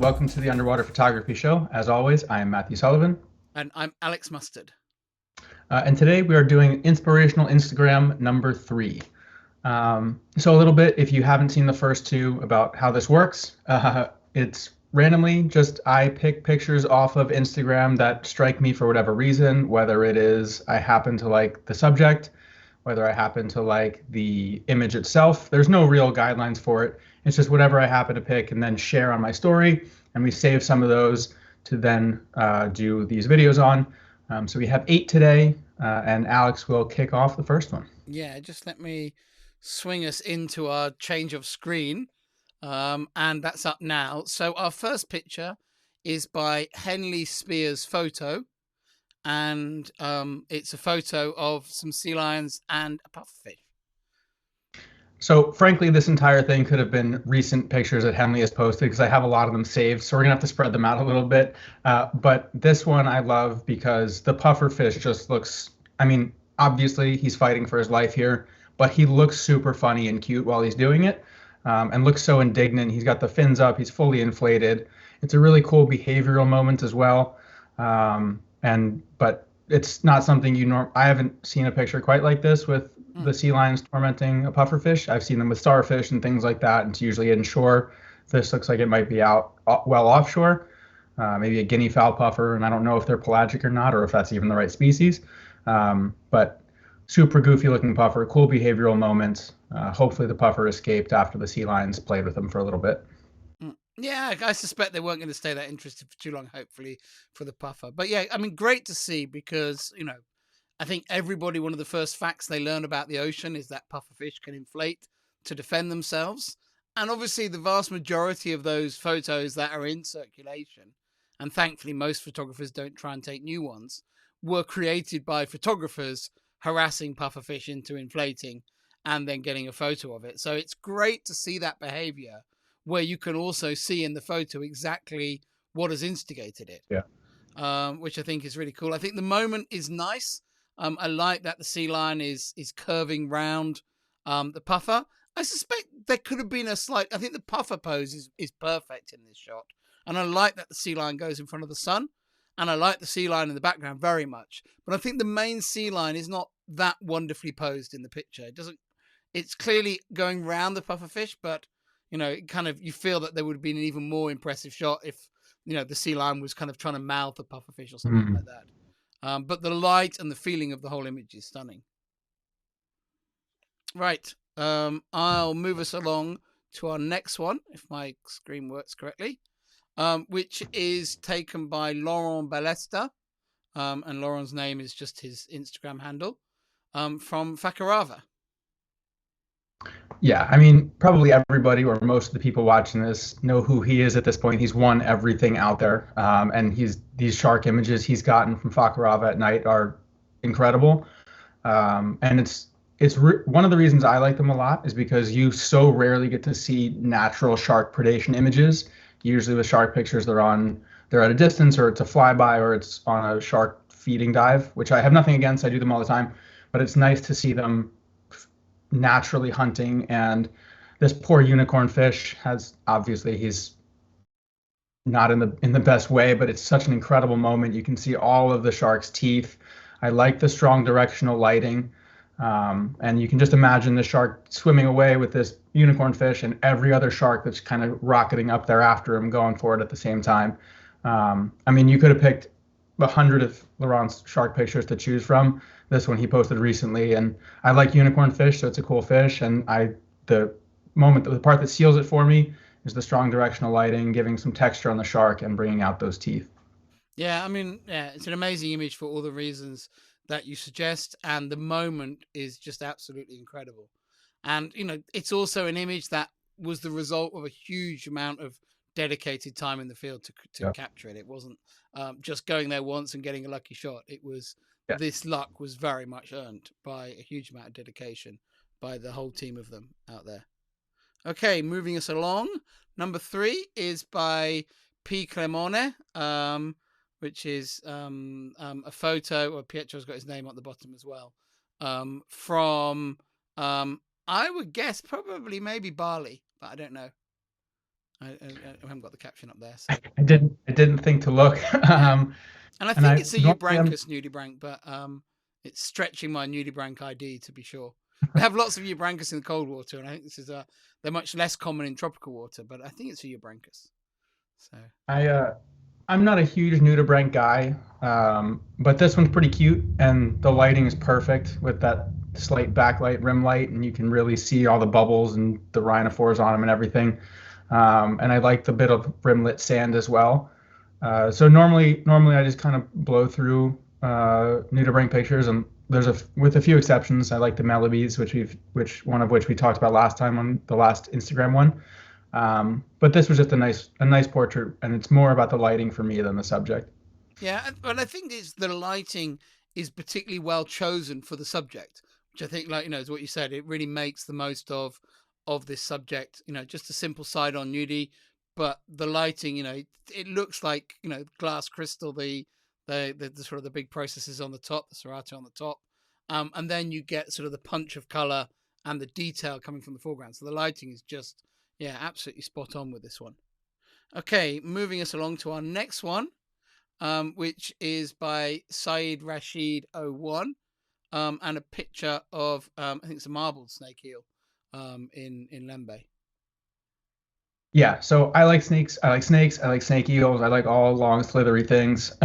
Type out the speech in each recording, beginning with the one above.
welcome to the Underwater Photography Show. As always, I am Matthew Sullivan. And I'm Alex Mustard. And today we are doing Inspirational Instagram number 3. So a little bit, if you haven't seen the first two, about how this works. It's randomly just I pick pictures off of Instagram that strike me for whatever reason, whether it is I happen to like the subject, whether I happen to like the image itself. There's no real guidelines for it. It's just whatever I happen to pick and then share on my story. And we save some of those to then do these videos on. So we have 8 today, and Alex will kick off the first one. Yeah, just let me swing us into our change of screen. And that's up now. So our first picture is by Henley Spear's photo. And it's a photo of some sea lions and a pufferfish. So frankly, this entire thing could have been recent pictures that Henley has posted because I have a lot of them saved. So we're gonna have to spread them out a little bit. But this one I love because the pufferfish just looks, I mean, obviously he's fighting for his life here, but he looks super funny and cute while he's doing it, and looks so indignant. He's got the fins up, he's fully inflated. It's a really cool behavioral moment as well. But it's not something I haven't seen a picture quite like this with the sea lions tormenting a pufferfish. I've seen them with starfish and things like that. And it's usually inshore. This looks like it might be out well offshore, maybe a guinea fowl puffer. And I don't know if they're pelagic or not, or if that's even the right species. But super goofy looking puffer, cool behavioral moments. Hopefully the puffer escaped after the sea lions played with him for a little bit. Yeah, I suspect they weren't going to stay that interested for too long, hopefully, for the puffer. But yeah, I mean, great to see because, I think everybody, one of the first facts they learn about the ocean is that pufferfish can inflate to defend themselves. And obviously the vast majority of those photos that are in circulation, and thankfully most photographers don't try and take new ones, were created by photographers harassing pufferfish into inflating and then getting a photo of it. So it's great to see that behavior where you can also see in the photo exactly what has instigated it. Yeah. Which I think is really cool. I think the moment is nice. I like that the sea lion is curving round the puffer. I suspect there could have been a slight... I think the puffer pose is perfect in this shot. And I like that the sea lion goes in front of the sun. And I like the sea lion in the background very much. But I think the main sea lion is not that wonderfully posed in the picture. It's clearly going round the pufferfish, but you feel that there would have been an even more impressive shot if, the sea lion was kind of trying to mouth the pufferfish or something like that. But the light and the feeling of the whole image is stunning. Right. I'll move us along to our next one, if my screen works correctly, which is taken by Laurent Balesta. And Laurent's name is just his Instagram handle, from Fakarava. Yeah, I mean, probably everybody or most of the people watching this know who he is at this point. He's won everything out there, and these shark images he's gotten from Fakarava at night are incredible. And one of the reasons I like them a lot is because you so rarely get to see natural shark predation images. Usually with shark pictures, they're at a distance, or it's a flyby, or it's on a shark feeding dive, which I have nothing against. I do them all the time, but it's nice to see them naturally hunting. And this poor unicorn fish he's not in the best way, but it's such an incredible moment. You can see all of the shark's teeth. I like the strong directional lighting, and you can just imagine the shark swimming away with this unicorn fish and every other shark that's kind of rocketing up there after him, going for it at the same time. I mean, you could have picked 100 of Laurent's shark pictures to choose from. This one he posted recently, and I like unicorn fish, so it's a cool fish. And the part that seals it for me is the strong directional lighting, giving some texture on the shark and bringing out those teeth. Yeah, I mean, it's an amazing image for all the reasons that you suggest, and the moment is just absolutely incredible. And it's also an image that was the result of a huge amount of dedicated time in the field to capture it. It wasn't just going there once and getting a lucky shot. It was This luck was very much earned by a huge amount of dedication by the whole team of them out there. Okay, moving us along. Number 3 is by P. Clemone, which is a photo, or Pietro's got his name at the bottom as well, from, I would guess, probably maybe Bali, but I don't know. I haven't got the caption up there, so I didn't think to look. yeah. And I And think I it's a normally I'm Ubrankus Nudie Brank, but it's stretching my Nudie Brank ID to be sure. We have lots of Ubrankus in the cold water, and I think this is they're much less common in tropical water, but I think it's a Ubrankus. So I I'm not a huge Nudie Brank guy, but this one's pretty cute, and the lighting is perfect with that slight backlight rim light, and you can really see all the bubbles and the rhinophores on them and everything. And I like the bit of rim lit sand as well. So normally I just kind of blow through Nudie Brank pictures, and with a few exceptions. I like the Melodies, which one of which we talked about last time on the last Instagram one. But this was just a nice portrait, and it's more about the lighting for me than the subject. yeah, but I think it's the lighting is particularly well chosen for the subject, which I think, like is what you said. It really makes the most of this subject. Just a simple side on nudie, but the lighting, it looks like glass crystal. The sort of the big processes on the top, the serrato on the top, and then you get sort of the punch of color and the detail coming from the foreground. So the lighting is just absolutely spot on with this one. Okay, moving us along to our next one, which is by Saeed Rashid 01, and a picture of I think it's a marbled snake eel in Lembe. Yeah, so I like snakes. I like snakes. I like snake eels. I like all long, slithery things.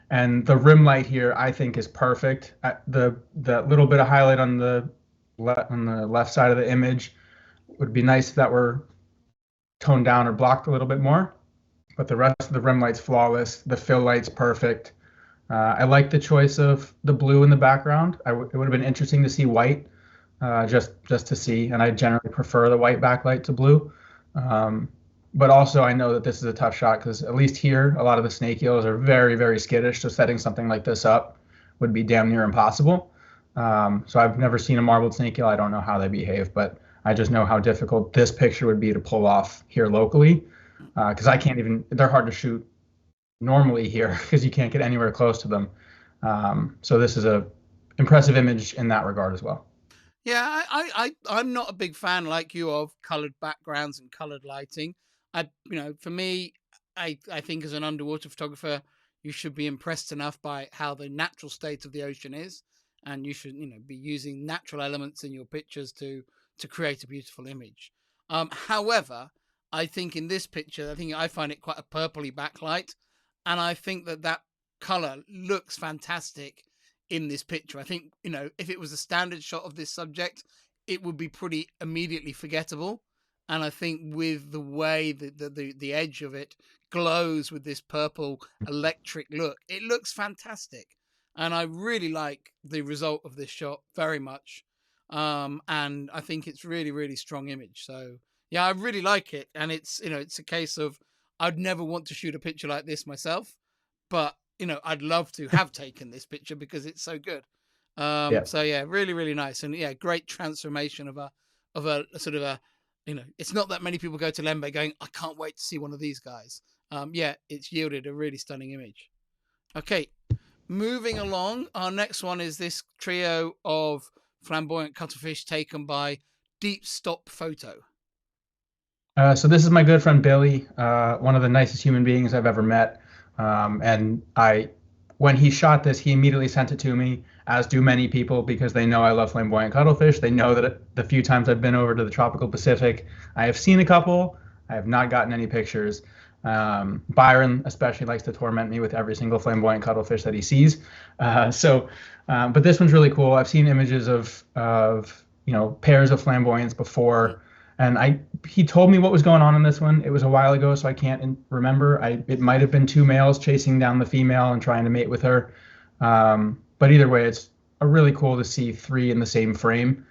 And the rim light here, I think, is perfect. The little bit of highlight on on the left side of the image would be nice if that were toned down or blocked a little bit more. But the rest of the rim light's flawless. The fill light's perfect. I like the choice of the blue in the background. It would have been interesting to see white, just to see, and I generally prefer the white backlight to blue. But also, I know that this is a tough shot because at least here, a lot of the snake eels are very, very skittish. So setting something like this up would be damn near impossible. So I've never seen a marbled snake eel. I don't know how they behave, but I just know how difficult this picture would be to pull off here locally because I can't even. They're hard to shoot normally here because you can't get anywhere close to them. So this is a impressive image in that regard as well. Yeah, I'm not a big fan like you of colored backgrounds and colored lighting. For me, I think as an underwater photographer, you should be impressed enough by how the natural state of the ocean is, and you should be using natural elements in your pictures to create a beautiful image. However, I think in this picture, I find it quite a purpley backlight, and I think that color looks fantastic in this picture. I think if it was a standard shot of this subject, it would be pretty immediately forgettable. And I think with the way the edge of it glows with this purple electric look, it looks fantastic. And I really like the result of this shot very much. And I think it's really, really strong image. So yeah, I really like it. And it's it's a case of I'd never want to shoot a picture like this myself, but I'd love to have taken this picture because it's so good. Yeah. So yeah, really, really nice, and yeah, great transformation of a sort of a it's not that many people go to Lembe going, I can't wait to see one of these guys. Yeah, it's yielded a really stunning image. Okay, moving along, our next one is this trio of flamboyant cuttlefish taken by Deep Stop Photo. So this is my good friend Billy, one of the nicest human beings I've ever met. And when he shot this, he immediately sent it to me, as do many people, because they know I love flamboyant cuttlefish. They know that the few times I've been over to the tropical Pacific, I have seen a couple. I have not gotten any pictures. Byron especially likes to torment me with every single flamboyant cuttlefish that he sees. But this one's really cool. I've seen images of pairs of flamboyants before. And he told me what was going on in this one. It was a while ago, so I can't remember. It might have been two males chasing down the female and trying to mate with her. But either way, it's really cool to see three in the same frame,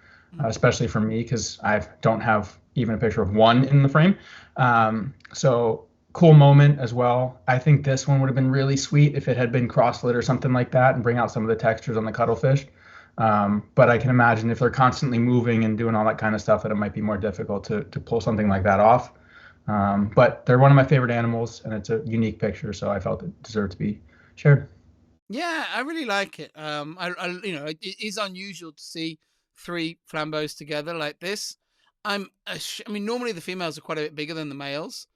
especially for me because I don't have even a picture of one in the frame. So cool moment as well. I think this one would have been really sweet if it had been cross-lit or something like that and bring out some of the textures on the cuttlefish. But I can imagine if they're constantly moving and doing all that kind of stuff that it might be more difficult to pull something like that off. But they're one of my favorite animals and it's a unique picture, so I felt it deserved to be shared. Yeah, I really like it. It is unusual to see three flambeaus together like this. I mean, normally the females are quite a bit bigger than the males,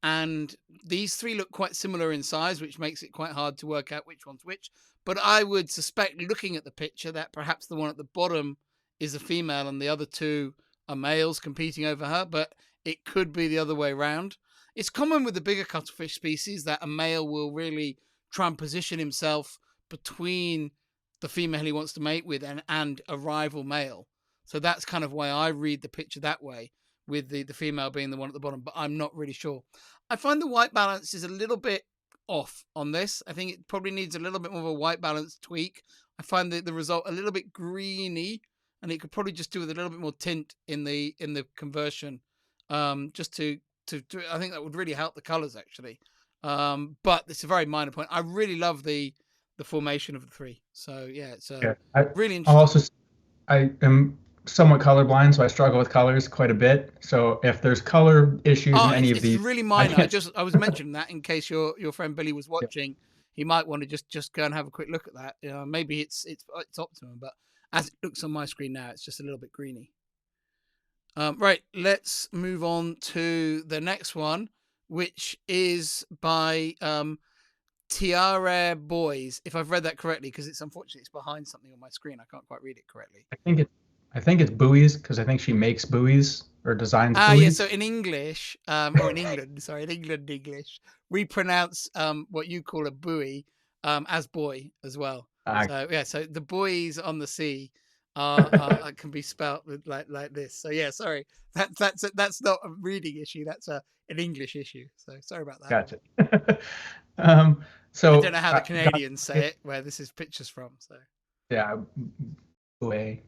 and these three look quite similar in size, which makes it quite hard to work out which one's which. But I would suspect, looking at the picture, that perhaps the one at the bottom is a female and the other two are males competing over her, but it could be the other way around. It's common with the bigger cuttlefish species that a male will really try and position himself between the female he wants to mate with and a rival male. So that's kind of why I read the picture that way, with the female being the one at the bottom, but I'm not really sure. I find the white balance is a little bit off on this. I think it probably needs a little bit more of a white balance tweak. I find the result a little bit greeny, and it could probably just do with a little bit more tint in the conversion, just to I think that would really help the colors actually. But it's a very minor point. I really love the formation of the three. So yeah, it's really interesting. I am somewhat colorblind, so I struggle with colors quite a bit. So if there's color issues in any of these, it's really minor. I was mentioning that in case your friend Billy was watching. Yeah. He might want to just go and have a quick look at that. Maybe it's optimum, but as it looks on my screen now, it's just a little bit greeny. Right, let's move on to the next one, which is by Tiare Boys, if I've read that correctly, because unfortunately it's behind something on my screen. I can't quite read it correctly. I think it's buoys, because I think she makes buoys or designs buoys. Yeah, so in English, or in England, sorry, in England English, we pronounce what you call a buoy as boy as well. So yeah, so the buoys on the sea can be spelt with like this. So yeah, sorry, that's not a reading issue. That's an English issue. So sorry about that. Gotcha. So I don't know how the Canadians say it, where this is pictures from. So yeah, buoy.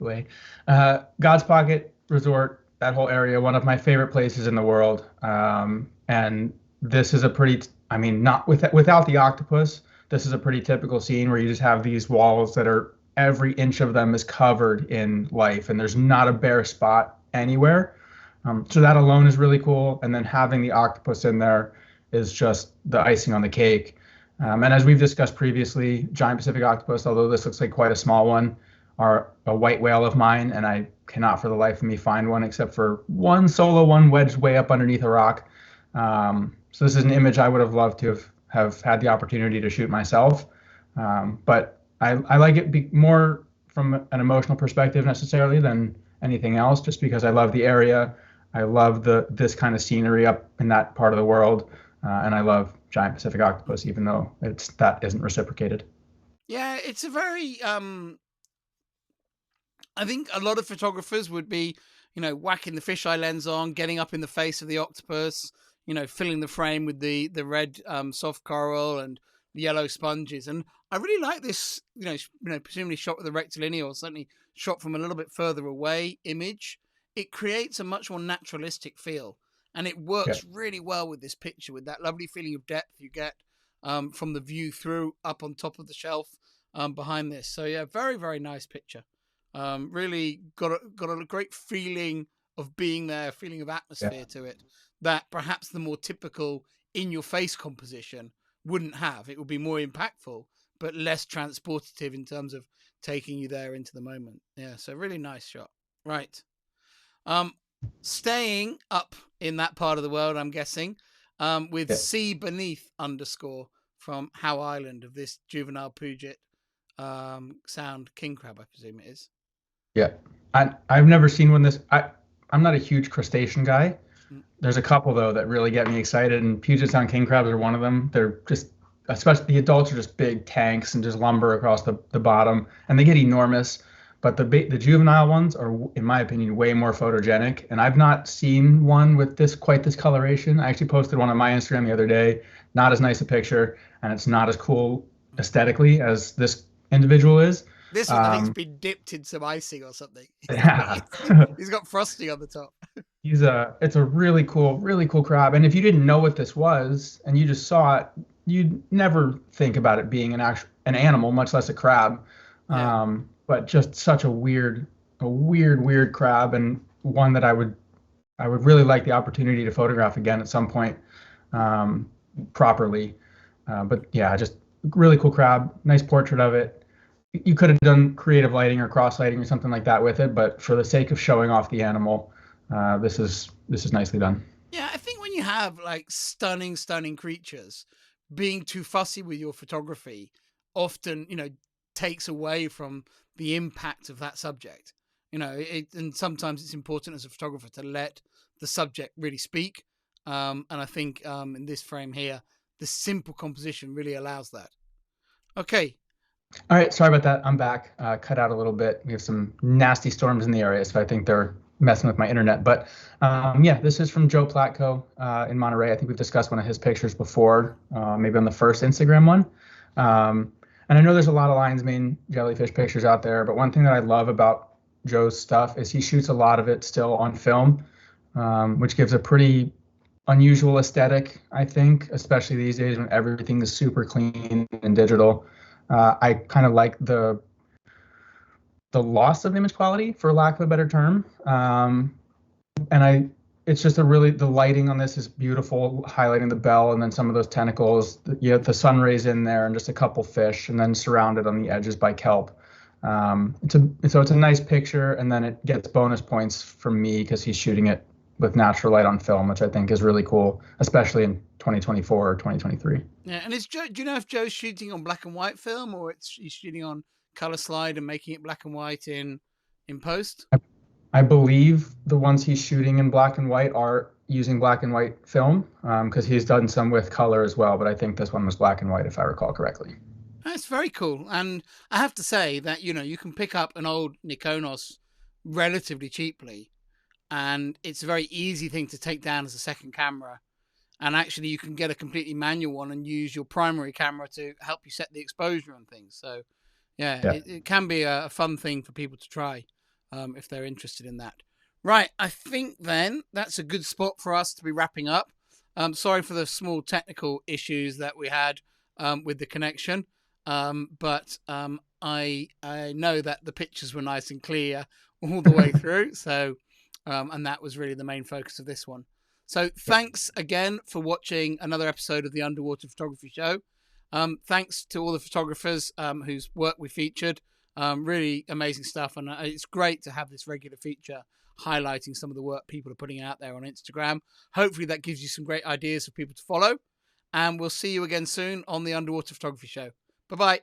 God's Pocket Resort, that whole area, one of my favorite places in the world. And this is a pretty, I mean, not without the octopus, this is a pretty typical scene where you just have these walls that are, every inch of them is covered in life, and there's not a bare spot anywhere. So that alone is really cool. And then having the octopus in there is just the icing on the cake. And as we've discussed previously, giant Pacific octopus, although this looks like quite a small one, are a white whale of mine, and I cannot for the life of me find one except for one solo one wedged way up underneath a rock. So this is an image I would have loved to have had the opportunity to shoot myself. But I like it more from an emotional perspective necessarily than anything else, just because I love the area. I love this kind of scenery up in that part of the world, and I love giant Pacific octopus, even though that isn't reciprocated. Yeah, it's a very I think a lot of photographers would be, whacking the fisheye lens on, getting up in the face of the octopus, filling the frame with the red soft coral and the yellow sponges. And I really like this, presumably shot with a rectilinear, or certainly shot from a little bit further away image. It creates a much more naturalistic feel, and it works really well with this picture, with that lovely feeling of depth you get from the view through up on top of the shelf behind this. So yeah, very, very nice picture. Really got a great feeling of being there, feeling of atmosphere to it, that perhaps the more typical in-your-face composition wouldn't have. It would be more impactful, but less transportative in terms of taking you there into the moment. Yeah, so really nice shot. Right. Staying up in that part of the world, I'm guessing, with Sea Beneath _, from Howe Island, of this juvenile Puget sound king crab, I presume it is. Yeah, I've never seen one I'm not a huge crustacean guy. There's a couple though that really get me excited, and Puget Sound king crabs are one of them. They're just, especially the adults, are just big tanks and just lumber across the bottom, and they get enormous. But the juvenile ones are, in my opinion, way more photogenic. And I've not seen one with quite this coloration. I actually posted one on my Instagram the other day. Not as nice a picture, and it's not as cool aesthetically as this individual is. This one, I think, has been dipped in some icing or something. Yeah. He's got frosting on the top. It's a really cool crab. And if you didn't know what this was and you just saw it, you'd never think about it being an animal, much less a crab. Yeah. But just such a weird crab, and one that I would really like the opportunity to photograph again at some point, properly. But yeah, just really cool crab. Nice portrait of it. You could have done creative lighting or cross lighting or something like that with it, but for the sake of showing off the animal, This is nicely done. Yeah, I think when you have like stunning creatures, being too fussy with your photography often, takes away from the impact of that subject. And sometimes it's important as a photographer to let the subject really speak. And I think in this frame here, the simple composition really allows that. Okay. All right, sorry about that. I'm back. Cut out a little bit. We have some nasty storms in the area, so I think they're messing with my internet. But yeah, this is from Joe Platko in Monterey. I think we've discussed one of his pictures before, maybe on the first Instagram one. And I know there's a lot of lion's mane jellyfish pictures out there, but one thing that I love about Joe's stuff is he shoots a lot of it still on film, which gives a pretty unusual aesthetic, I think, especially these days when everything is super clean and digital. I kind of like the loss of image quality, for lack of a better term. It's just the lighting on this is beautiful, highlighting the bell and then some of those tentacles. You have the sun rays in there and just a couple fish, and then surrounded on the edges by kelp. It's a nice picture, and then it gets bonus points from me because he's shooting it with natural light on film, which I think is really cool, especially in 2024 or 2023. Yeah, and do you know if Joe's shooting on black and white film or he's shooting on color slide and making it black and white in post? I believe the ones he's shooting in black and white are using black and white film, because he's done some with color as well, but I think this one was black and white if I recall correctly. That's very cool. And I have to say that, you can pick up an old Nikonos relatively cheaply, and it's a very easy thing to take down as a second camera. And actually you can get a completely manual one and use your primary camera to help you set the exposure and things. So yeah. It can be a fun thing for people to try if they're interested in that. Right, I think then that's a good spot for us to be wrapping up. Sorry for the small technical issues that we had with the connection, but I know that the pictures were nice and clear all the way through. So, and that was really the main focus of this one. So thanks again for watching another episode of the Underwater Photography Show. Thanks to all the photographers whose work we featured. Really amazing stuff. And it's great to have this regular feature highlighting some of the work people are putting out there on Instagram. Hopefully that gives you some great ideas for people to follow. And we'll see you again soon on the Underwater Photography Show. Bye-bye.